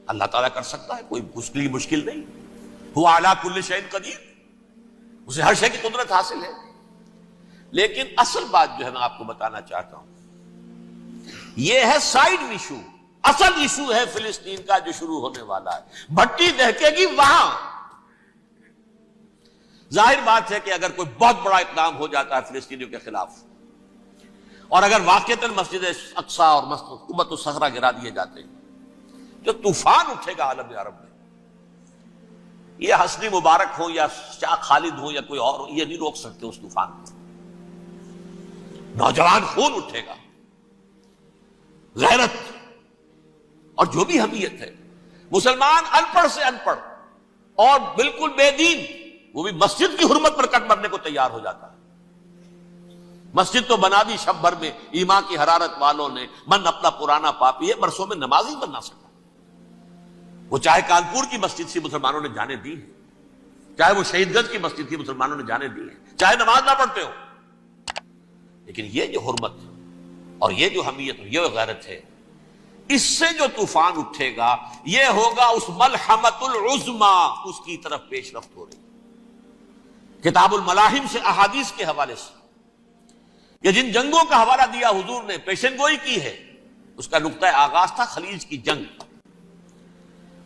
اللہ تعالیٰ کر سکتا ہے، کوئی اس کے لیے مشکل نہیں. ہوا علی کل شیء قدیر، اسے ہر شے کی قدرت حاصل ہے. لیکن اصل بات جو ہے میں آپ کو بتانا چاہتا ہوں، یہ ہے سائیڈ ایشو. اصل ایشو ہے فلسطین کا جو شروع ہونے والا ہے. بھٹی دہکے گی وہاں. ظاہر بات ہے کہ اگر کوئی بہت بڑا اقدام ہو جاتا ہے فلسطینیوں کے خلاف، اور اگر واقعتاً مسجد اقصی اور قبۃ الصخرہ گرا دیے جاتے ہیں، جو طوفان اٹھے گا عالم عرب میں، یہ حسنی مبارک ہو یا شاہ خالد ہو یا کوئی اور ہو، یہ نہیں روک سکتے اس طوفان کو. نوجوان خون اٹھے گا، غیرت اور جو بھی حمیت ہے. مسلمان ان پڑھ سے ان پڑھ اور بالکل بے دین، وہ بھی مسجد کی حرمت پر کٹ مرنے کو تیار ہو جاتا ہے. مسجد تو بنا دی شب بھر میں ایمان کی حرارت والوں نے، من اپنا پرانا پاپی ہے، برسوں میں نماز ہی بن نہ سکا. وہ چاہے کانپور کی مسجد سے مسلمانوں نے جانے دی ہے، چاہے وہ شہید گنج کی مسجد کی مسلمانوں نے جانے دی ہے، چاہے نماز نہ پڑھتے ہو. لیکن یہ جو حرمت اور یہ جو حمیت اور یہ غیرت ہے، اس سے جو طوفان اٹھے گا یہ ہوگا اس ملحمۃ العظما، اس کی طرف پیش رفت ہو رہی. کتاب الملاحم سے احادیث کے حوالے سے یہ جن جنگوں کا حوالہ دیا حضور نے، پیشن گوئی کی ہے، اس کا نقطہ آغاز تھا خلیج کی جنگ.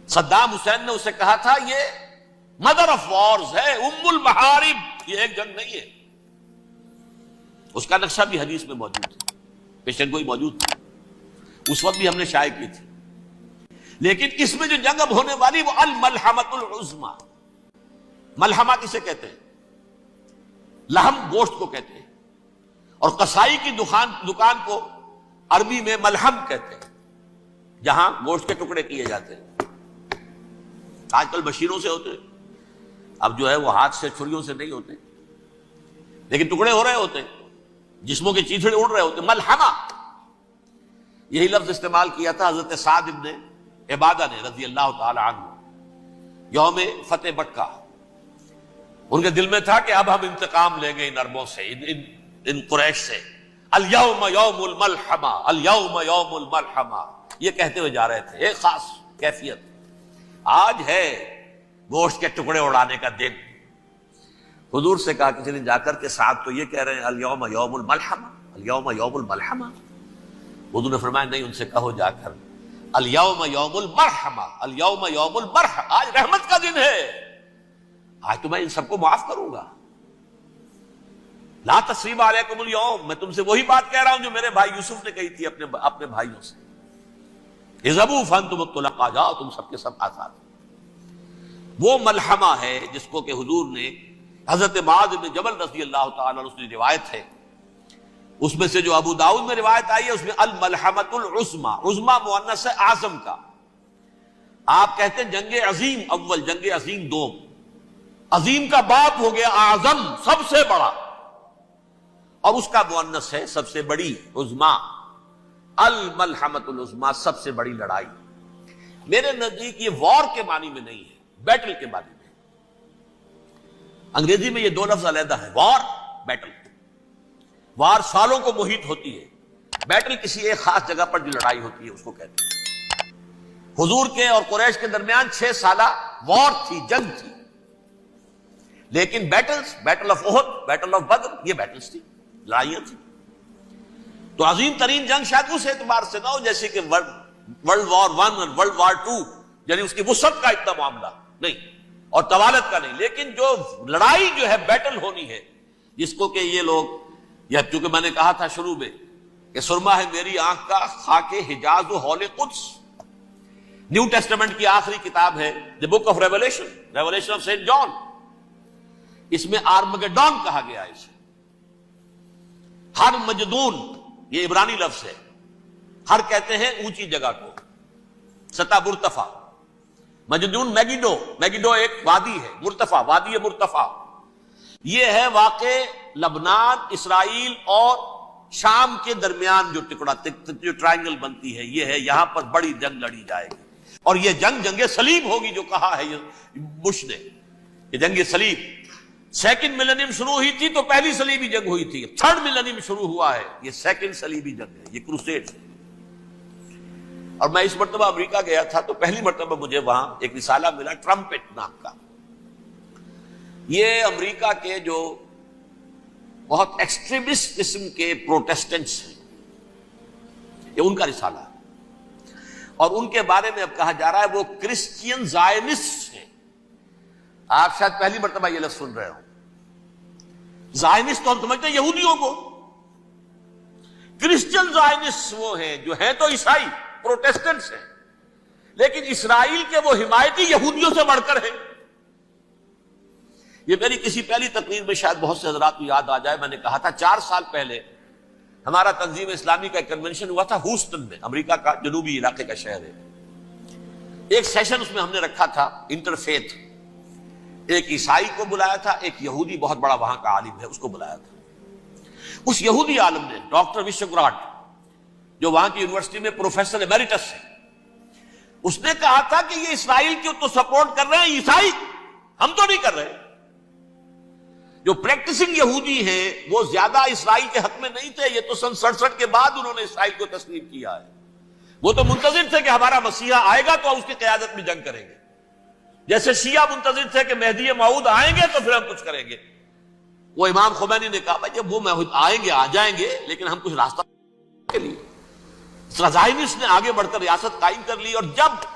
صدام حسین نے اسے کہا تھا یہ مدر آف وارز ہے، ام المحارب، یہ ایک جنگ نہیں ہے. اس کا نقشہ بھی حدیث میں موجود ہے، پیشن گوئی موجود تھی، اس وقت بھی ہم نے شائع کی تھی. لیکن اس میں جو جنگ اب ہونے والی وہ الملحمۃ العظما. ملحمہ کسے کہتے ہیں؟ لحم گوشت کو کہتے ہیں، اور قصائی کی دکان کو عربی میں ملحم کہتے ہیں، جہاں گوشت کے ٹکڑے کیے جاتے ہیں. آج کل مشینوں سے ہوتے ہیں، اب جو ہے وہ ہاتھ سے چھریوں سے نہیں ہوتے، لیکن ٹکڑے ہو رہے ہوتے ہیں، جسموں کے چیتھڑے اڑ رہے ہوتے ہیں. ملحمہ، یہی لفظ استعمال کیا تھا حضرت سعد ابن عبادہ نے رضی اللہ تعالی عنہ یوم فتح مکہ. ان کے دل میں تھا کہ اب ہم انتقام لیں گے ان عربوں سے، ان قریش سے. الیوم یوم الملحمہ، الیوم یوم الملحمہ، یہ کہتے ہوئے جا رہے تھے. ایک خاص کیفیت، آج ہے گوشت کے ٹکڑے اڑانے کا دن. حضور سے کہا کسی نے جا کر کے ساتھ تو یہ کہہ رہے ہیں الیوم یوم الملحمہ، الیوم یوم الملحمہ. حضور نے فرمایا نہیں، ان سے کہو جا کر الیوم یوم المرحمہ، الیوم یوم المرحمہ، آج رحمت کا دن ہے، آج تو میں ان سب کو معاف کروں گا. لا تثریب علیکم اليوم، میں تم سے وہی بات کہہ رہا ہوں جو میرے بھائی یوسف نے کہی تھی اپنے بھائیوں سے. اذهبوا فانتم الطلقاء، جاؤ تم سب کے سب آزاد. وہ ملحمہ ہے جس کو کہ حضور نے حضرت معاذ بن جبل رضی اللہ تعالیٰ عنہ کی روایت ہے، اس میں سے جو ابو داؤد میں روایت آئی ہے اس میں الملحمۃ العظما، عظما مؤنث ہے اعظم کا. آپ کہتے ہیں جنگ عظیم اول، جنگ عظیم دوم. عظیم کا باپ ہو گیا اعظم، سب سے بڑا، اور اس کا مؤنث ہے سب سے بڑی، عظما. الملحمۃ العظما، سب سے بڑی لڑائی. میرے نزدیک یہ وار کے معنی میں نہیں ہے، بیٹل کے معنی میں. انگریزی میں یہ دو لفظ علیحدہ ہے، وار، بیٹل. وار سالوں کو محیط ہوتی ہے، بیٹل کسی ایک خاص جگہ پر جو لڑائی ہوتی ہے اس کو کہتے ہیں. حضور کے اور قریش کے درمیان 6 سالہ وار تھی، جنگ تھی. لیکن battles, battle of Uhud, battle of Badr, یہ بیٹلز تھی، لڑائیاں تھی. تو عظیم ترین جنگ شاید اس اعتبار سے نہ ہو جیسے کہ ورلڈ وار 1 اور ورلڈ وار 2، یعنی اس کی وسعت کا اتنا معاملہ نہیں اور طوالت کا نہیں. لیکن جو لڑائی جو ہے بیٹل ہونی ہے، جس کو کہ یہ لوگ، یا چونکہ میں نے کہا تھا شروع میں کہ سرما ہے میری آنکھ کا خاک حجاز و حول قدس. نیو ٹیسٹمنٹ کی آخری کتاب ہے the Book of Revelation, Revelation of Saint John. اس میں آرمگڈون کہا گیا ہے اسے. ہر مجدون، یہ عبرانی لفظ ہے. ہر کہتے ہیں اونچی جگہ کو، سطح مرتفع. مجدون میگیڈو، میگیڈو ایک وادی ہے، مرتفع، وادی مرتفع. یہ ہے واقع لبنان، اسرائیل اور شام کے درمیان جو ٹکڑا، جو ٹرائنگل بنتی ہے، یہ ہے. یہاں پر بڑی جنگ لڑی جائے گی، اور یہ جنگ صلیب ہوگی جو کہا ہے بش نے. یہ جنگ صلیب 2nd ملینیم شروع ہوئی تھی تو پہلی صلیبی جنگ ہوئی تھی. 3rd ملینیم شروع ہوا ہے، یہ 2nd صلیبی جنگ ہے، یہ کروسیڈ ہے. اور میں اس مرتبہ امریکہ گیا تھا تو پہلی مرتبہ مجھے وہاں ایک رسالہ ملا ٹرمپٹ نام کا. یہ امریکہ کے جو بہت ایکسٹریمسٹ قسم کے پروٹیسٹنٹس ہیں، یہ ان کا رسالہ ہے، اور ان کے بارے میں اب کہا جا رہا ہے وہ کرسچین زائنسٹ ہیں. آپ شاید پہلی مرتبہ یہ لفظ سن رہے ہو. زائنسٹ تو ہم سمجھتے ہیں یہودیوں کو، کرسچین زائنسٹ وہ ہیں جو ہیں تو عیسائی پروٹیسٹنٹس ہیں، لیکن اسرائیل کے وہ حمایتی یہودیوں سے بڑھ کر ہیں. یہ میری کسی پہلی تقریر میں شاید بہت سے حضرات کو یاد آ جائے، میں نے کہا تھا 4 سال پہلے ہمارا تنظیم اسلامی کا ایک کنونشن ہوا تھا ہیوسٹن میں، امریکہ کا جنوبی علاقے کا شہر ہے. ایک سیشن اس میں ہم نے رکھا تھا انٹرفیتھ، ایک عیسائی کو بلایا تھا، ایک یہودی بہت بڑا وہاں کا عالم ہے اس کو بلایا تھا. اس یہودی عالم نے ڈاکٹر وشوگراڈ، جو وہاں کی یونیورسٹی میں پروفیسر ایمیریٹس ہے، اس نے کہا تھا کہ یہ اسرائیل کی تو سپورٹ کر رہے ہیں عیسائی، ہم تو نہیں کر رہے. جو پریکٹسنگ یہودی ہیں وہ زیادہ اسرائیل کے حق میں نہیں تھے، یہ تو سن 67 کے بعد انہوں نے اسرائیل کو تسلیم کیا ہے. وہ تو منتظر تھے کہ ہمارا مسیحا آئے گا تو اس کی قیادت میں جنگ کریں گے، جیسے شیعہ منتظر تھے کہ مہدی موعود آئیں گے تو پھر ہم کچھ کریں گے. وہ امام خمینی نے کہا بھائی جب وہ آئیں گے آ جائیں گے، لیکن ہم کچھ راستہ کے لیے. زائنسٹ نے آگے بڑھ کر ریاست قائم کر لی، اور جب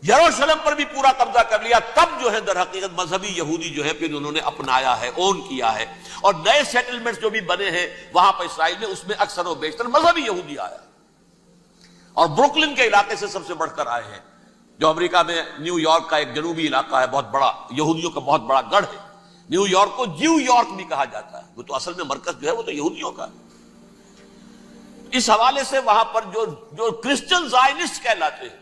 یروشلم پر بھی پورا قبضہ کر لیا تب جو ہے در حقیقت مذہبی یہودی جو ہے پھر انہوں نے اپنایا ہے، اون کیا ہے، اور نئے سیٹلمنٹس جو بھی بنے ہیں وہاں پر اسرائیل میں، اس میں اکثر و بیشتر مذہبی یہودی آیا، اور بروکلن کے علاقے سے سب سے بڑھ کر آئے ہیں، جو امریکہ میں نیو یارک کا ایک جنوبی علاقہ ہے، بہت بڑا یہودیوں کا بہت بڑا گڑھ ہے. نیو یارک کو جیو یارک بھی کہا جاتا ہے، وہ تو اصل میں مرکز جو ہے وہ تو یہودیوں کا ہے. اس حوالے سے وہاں پر جو کرسچن زائنسٹ کہلاتے ہیں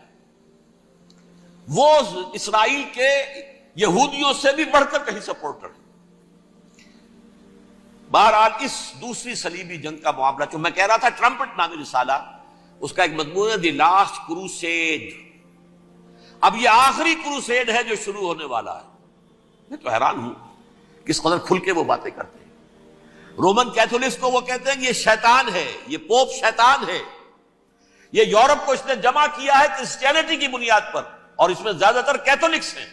وہ اسرائیل کے یہودیوں سے بھی بڑھ کر کہیں سپورٹر ہیں. بہرحال اس دوسری صلیبی جنگ کا معاملہ جو میں کہہ رہا تھا، ٹرمپٹ نامی رسالہ، اس کا ایک مضمون ہے دی لاسٹ کروسیڈ. اب یہ آخری کروسیڈ ہے جو شروع ہونے والا ہے. میں تو حیران ہوں کس قدر کھل کے وہ باتیں کرتے ہیں. رومن کیتھولکس کو وہ کہتے ہیں کہ یہ شیطان ہے، یہ پوپ شیطان ہے، یہ یورپ کو اس نے جمع کیا ہے کرسچینٹی کی بنیاد پر، اور اس میں زیادہ تر کیتھولکس ہیں.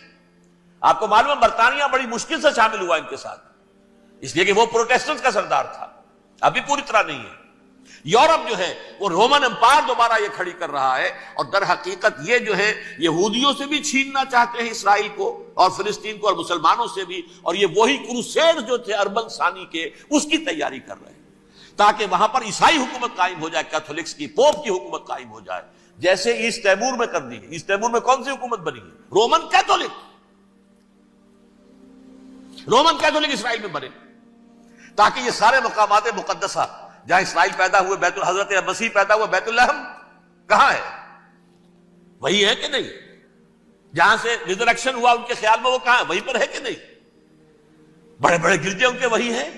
آپ کو معلوم ہے برطانیہ بڑی مشکل سے شامل ہوا ان کے ساتھ، اس لیے کہ وہ پروٹیسٹنٹ کا سردار تھا، ابھی پوری طرح نہیں ہے. یورپ جو ہے وہ رومن امپائر دوبارہ یہ کھڑی کر رہا ہے، اور در حقیقت یہ جو ہے یہودیوں سے بھی چھیننا چاہتے ہیں اسرائیل کو اور فلسطین کو، اور مسلمانوں سے بھی، اور یہ وہی کروسیڈ جو تھے اربن ثانی کے اس کی تیاری کر رہے ہیں تاکہ وہاں پر عیسائی حکومت قائم ہو جائے، کیتھولکس کی، پوپ کی حکومت قائم ہو جائے، جیسے ایسٹ تیمور میں کر دی ہے. ایسٹ تیمور میں کون سی حکومت بنی ہے؟ Roman Catholic. رومن کیتھولک اسرائیل میں بنے تاکہ یہ سارے مقامات مقدسہ جہاں اسرائیل پیدا ہوئے، بیت حضرت مسیح پیدا ہوئے، بیت الحم کہاں ہے؟ وہی ہے کہ نہیں؟ جہاں سے ریزریکشن ہوا ان کے خیال میں وہ کہاں ہے؟ وہیں پر ہے کہ نہیں؟ بڑے بڑے گرجے ان کے وہی ہیں.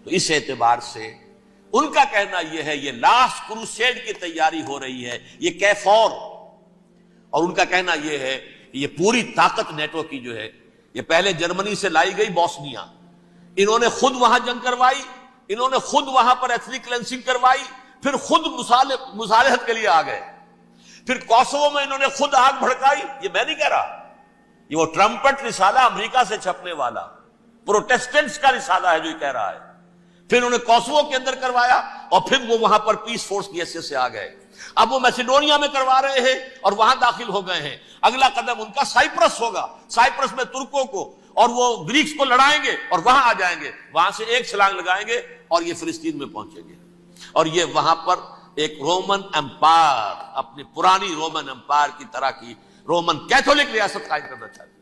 تو اس اعتبار سے ان کا کہنا یہ ہے یہ لاسٹ کروسیڈ کی تیاری ہو رہی ہے، یہ کیفور. اور ان کا کہنا یہ ہے کہ یہ پوری طاقت نیٹو کی جو ہے، یہ پہلے جرمنی سے لائی گئی بوسنیا، انہوں نے خود وہاں جنگ کروائی، انہوں نے خود وہاں پر ایتھنک کلینسنگ کروائی، پھر خود مصالحت کے لیے آ گئے، پھر کوسوو میں انہوں نے خود آگ بھڑکائی. یہ میں نہیں کہہ رہا، یہ وہ ٹرمپٹ رسالہ امریکہ سے چھپنے والا پروٹیسٹنٹس کا رسالہ ہے جو یہ کہہ رہا ہے. پھر انہوں نے کوسوو کے اندر کروایا، اور پھر وہ وہاں پر پیس فورس کی حیثیت سے آ گئے. اب وہ میسیڈونیا میں کروا رہے ہیں اور وہاں داخل ہو گئے ہیں. اگلا قدم ان کا سائپرس ہوگا، سائپرس میں ترکوں کو اور وہ گریکس کو لڑائیں گے اور وہاں آ جائیں گے، وہاں سے ایک چھلانگ لگائیں گے اور یہ فلسطین میں پہنچیں گے، اور یہ وہاں پر ایک رومن امپائر، اپنی پرانی رومن امپائر کی طرح کی رومن کیتھولک ریاست قائم کرنا چاہتے ہیں.